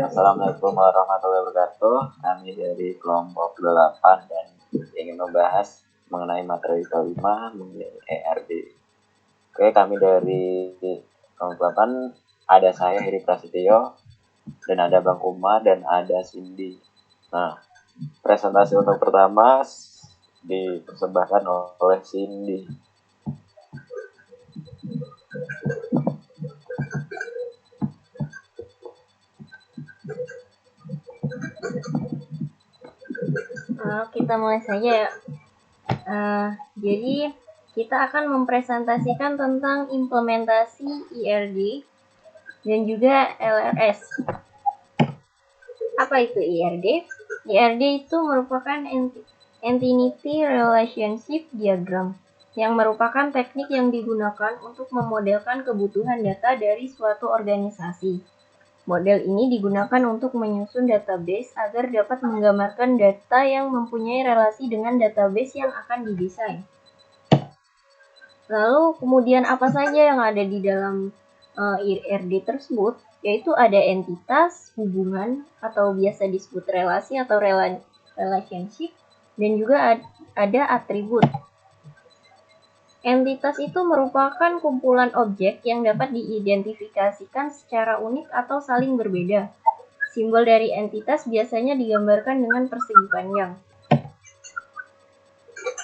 Assalamualaikum warahmatullahi wabarakatuh. Kami dari kelompok 28 dan ingin membahas mengenai materi kelima mengenai ERD. Oke, kami dari kelompok 8 ada saya Heri Prasetyo dan ada Bang Umar dan ada Cindy. Nah, presentasi untuk pertama dipersembahkan oleh Cindy. Kita mulai saja ya. Jadi kita akan mempresentasikan tentang implementasi IRD dan juga LRS. Apa itu IRD? IRD itu merupakan Entity Relationship Diagram yang merupakan teknik yang digunakan untuk memodelkan kebutuhan data dari suatu organisasi. Model ini digunakan untuk menyusun database agar dapat menggambarkan data yang mempunyai relasi dengan database yang akan didesain. Lalu kemudian apa saja yang ada di dalam IRD tersebut? Yaitu ada entitas, hubungan, atau biasa disebut relasi atau relationship, dan juga ada atribut. Entitas itu merupakan kumpulan objek yang dapat diidentifikasikan secara unik atau saling berbeda. Simbol dari entitas biasanya digambarkan dengan persegi panjang.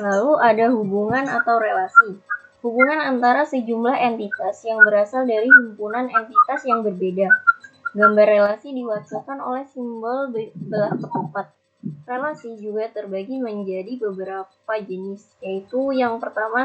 Lalu ada hubungan atau relasi. Hubungan antara sejumlah entitas yang berasal dari himpunan entitas yang berbeda. Gambar relasi diwakilkan oleh simbol belah ketupat. Relasi juga terbagi menjadi beberapa jenis, yaitu yang pertama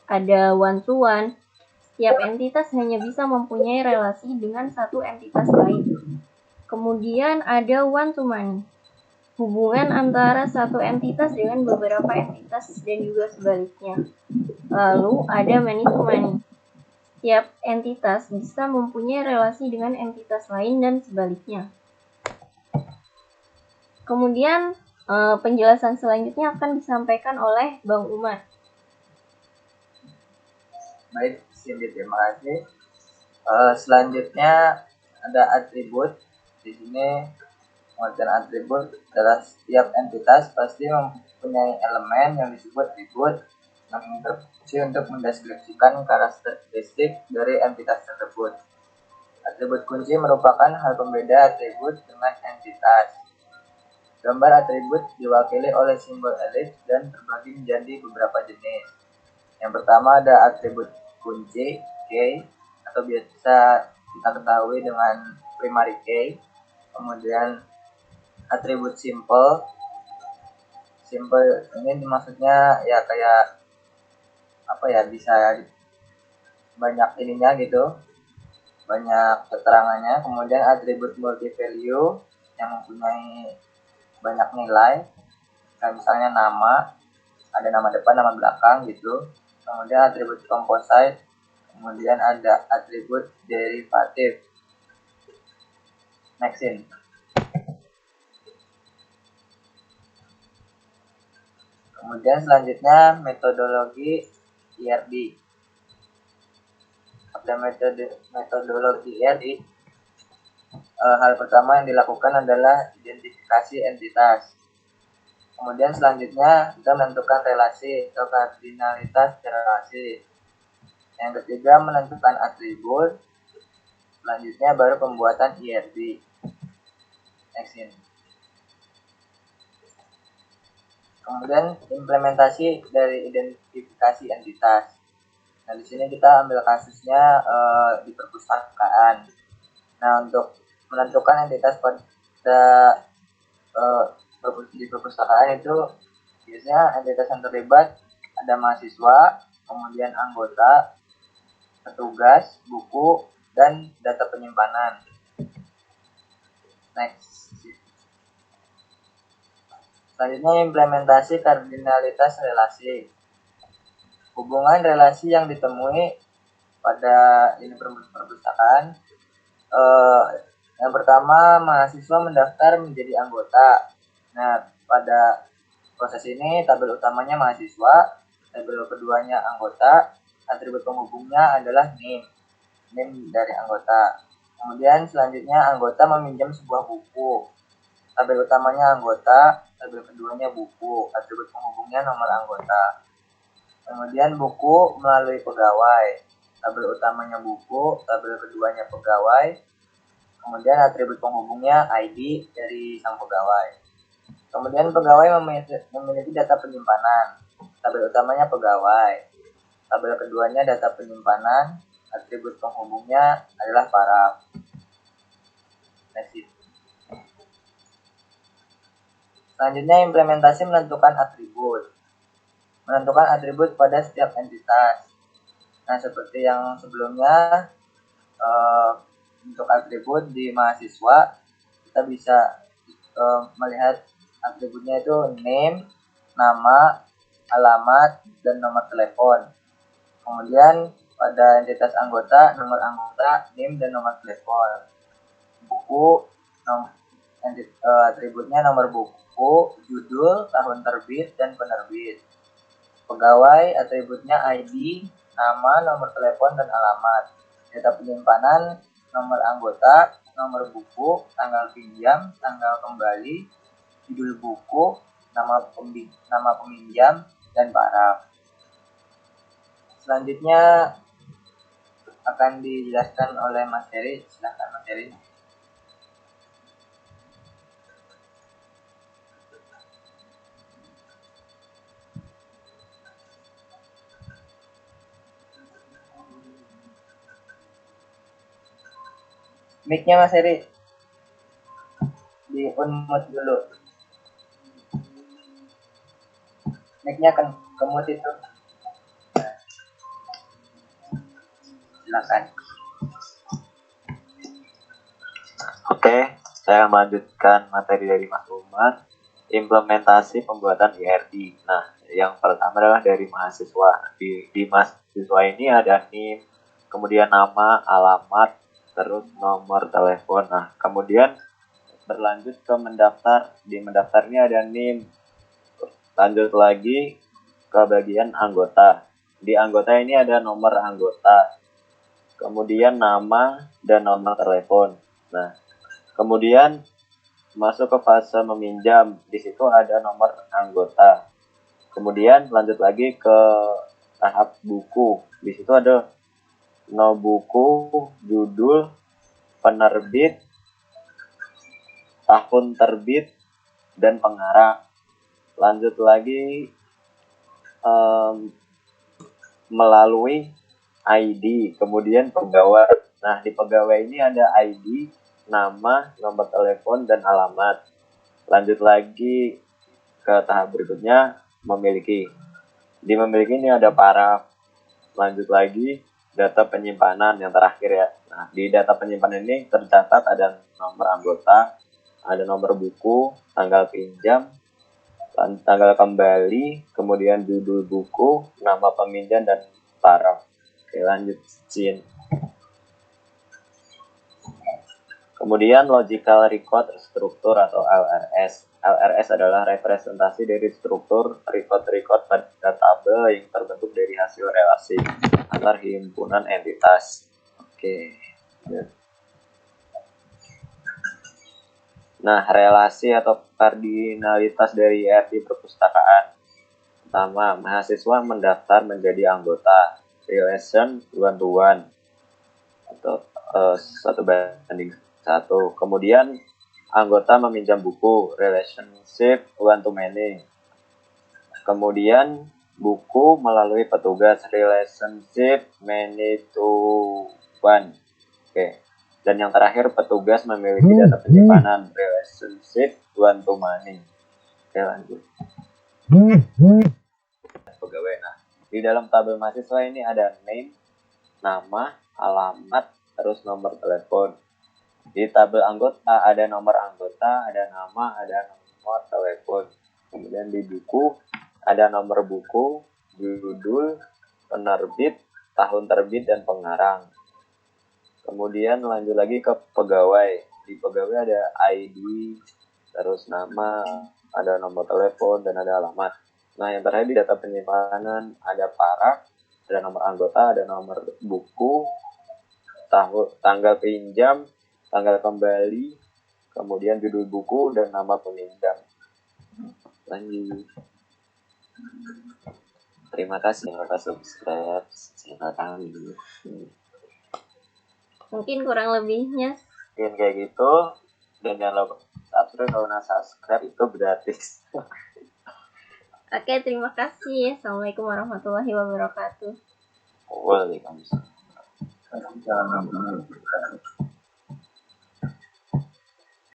ada one-to-one. Setiap entitas hanya bisa mempunyai relasi dengan satu entitas lain. Kemudian ada one-to-many. Hubungan antara satu entitas dengan beberapa entitas dan juga sebaliknya. Lalu ada many-to-many. Setiap entitas bisa mempunyai relasi dengan entitas lain dan sebaliknya. Kemudian penjelasan selanjutnya akan disampaikan oleh Bang Umar. Baik, Cindy, terima kasih. Selanjutnya ada atribut. Di sini pengertian atribut adalah setiap entitas pasti mempunyai elemen yang disebut atribut yang berfungsi untuk mendeskripsikan karakteristik dari entitas tersebut. Atribut kunci merupakan hal pembeda atribut dengan entitas. Gambar atribut diwakili oleh simbol elif dan terbagi menjadi beberapa jenis. Yang pertama ada atribut kunci key atau biasa kita ketahui dengan primary key. Kemudian atribut simple ini maksudnya ya kayak apa ya, bisa banyak ininya gitu, banyak keterangannya. Kemudian atribut multi value yang mempunyai banyak nilai, kayak misalnya nama, ada nama depan, nama belakang gitu. Kemudian atribut composite, kemudian ada atribut derivatif. Next in. Kemudian selanjutnya metodologi IRD. Pada metodologi IRD, hal pertama yang dilakukan adalah identifikasi entitas. Kemudian selanjutnya kita menentukan relasi atau kardinalitas relasi. Yang ketiga menentukan atribut. Selanjutnya baru pembuatan IRD. Next in. Kemudian implementasi dari identifikasi entitas. Nah, di sini kita ambil kasusnya di perpustakaan. Nah, untuk menentukan entitas pada di perpustakaan itu biasanya entitas yang terlibat ada mahasiswa, kemudian anggota, petugas, buku, dan data penyimpanan. Next. Selanjutnya implementasi kardinalitas relasi. Hubungan relasi yang ditemui pada ini perpustakaan. Yang pertama, mahasiswa mendaftar menjadi anggota. Nah, pada proses ini tabel utamanya mahasiswa, tabel keduanya anggota, atribut penghubungnya adalah name dari anggota. Kemudian selanjutnya anggota meminjam sebuah buku. Tabel utamanya anggota, tabel keduanya buku, atribut penghubungnya nomor anggota. Kemudian buku melalui pegawai. Tabel utamanya buku, tabel keduanya pegawai. Kemudian atribut penghubungnya ID dari sang pegawai. Kemudian pegawai memiliki data penyimpanan. Tabel utamanya pegawai. Tabel keduanya data penyimpanan. Atribut penghubungnya adalah paraf. Selanjutnya implementasi menentukan atribut. Menentukan atribut pada setiap entitas. Nah, seperti yang sebelumnya, untuk atribut di mahasiswa, kita bisa melihat atributnya itu name, nama, alamat, dan nomor telepon. Kemudian pada entitas anggota, nomor anggota, name, dan nomor telepon. Buku, atributnya nomor buku, judul, tahun terbit, dan penerbit. Pegawai, atributnya ID, nama, nomor telepon, dan alamat. Data penyimpanan, nomor anggota, nomor buku, tanggal pinjam, tanggal kembali, judul buku, nama peminjam, dan paraf. Selanjutnya akan dijelaskan oleh Mas Heri. Silakan Mas Heri. Mic-nya Mas Heri di unmute dulu. Mic-nya kemute itu. Silakan. Oke, saya melanjutkan materi dari Mas Umar. Implementasi pembuatan IRD. Nah, yang pertama adalah dari mahasiswa. Di mahasiswa ini ada NIM, kemudian nama, alamat, terus nomor telepon. Nah, kemudian berlanjut ke mendaftar. Di mendaftar ini ada NIM. Lanjut lagi ke bagian anggota. Di anggota ini ada nomor anggota, kemudian nama dan nomor telepon. Nah, kemudian masuk ke fase meminjam. Di situ ada nomor anggota. Kemudian lanjut lagi ke tahap buku. Di situ ada no buku, judul, penerbit, tahun terbit, dan pengarang. Lanjut lagi melalui ID, kemudian pegawai. Nah, di pegawai ini ada ID, nama, nomor telepon, dan alamat. Lanjut lagi ke tahap berikutnya, memiliki. Di memiliki ini ada paraf. Lanjut lagi, data penyimpanan yang terakhir ya. Nah, di data penyimpanan ini tercatat ada nomor anggota, ada nomor buku, tanggal pinjam, tanggal kembali, kemudian judul buku, nama peminjam, dan paraf. Oke, lanjut scene. Kemudian logical record struktur atau LRS. LRS adalah representasi dari struktur record pada tabel yang terbentuk dari hasil relasi antar himpunan entitas. Oke. Nah, relasi atau kardinalitas dari IRD perpustakaan. Pertama, mahasiswa mendaftar menjadi anggota. Relation one to one atau 1:1. Kemudian anggota meminjam buku, relationship one to many. Kemudian buku melalui petugas, relationship many to one. Oke. Dan yang terakhir, petugas memiliki data penyimpanan, relationship one to many. Oke, lanjut. Pegawai. Nah, di dalam tabel mahasiswa ini ada name, nama, alamat, terus nomor telepon. Di tabel anggota ada nomor anggota, ada nama, ada nomor telepon. Kemudian di buku ada nomor buku, judul, penerbit, tahun terbit, dan pengarang. Kemudian lanjut lagi ke pegawai. Di pegawai ada ID, terus nama, ada nomor telepon, dan ada alamat. Nah, yang terakhir di data penyimpanan ada paraf, ada nomor anggota, ada nomor buku, tanggal pinjam, tanggal kembali, kemudian judul buku dan nama peminjam. Lanjut. Terima kasih yang udah subscribe channel kami. Mungkin kurang lebihnya. Mungkin kayak gitu. Dan jangan lupa subscribe, kalau nggak subscribe itu gratis. Oke, terima kasih. Assalamualaikum warahmatullahi wabarakatuh. Waalaikumsalam. Jangan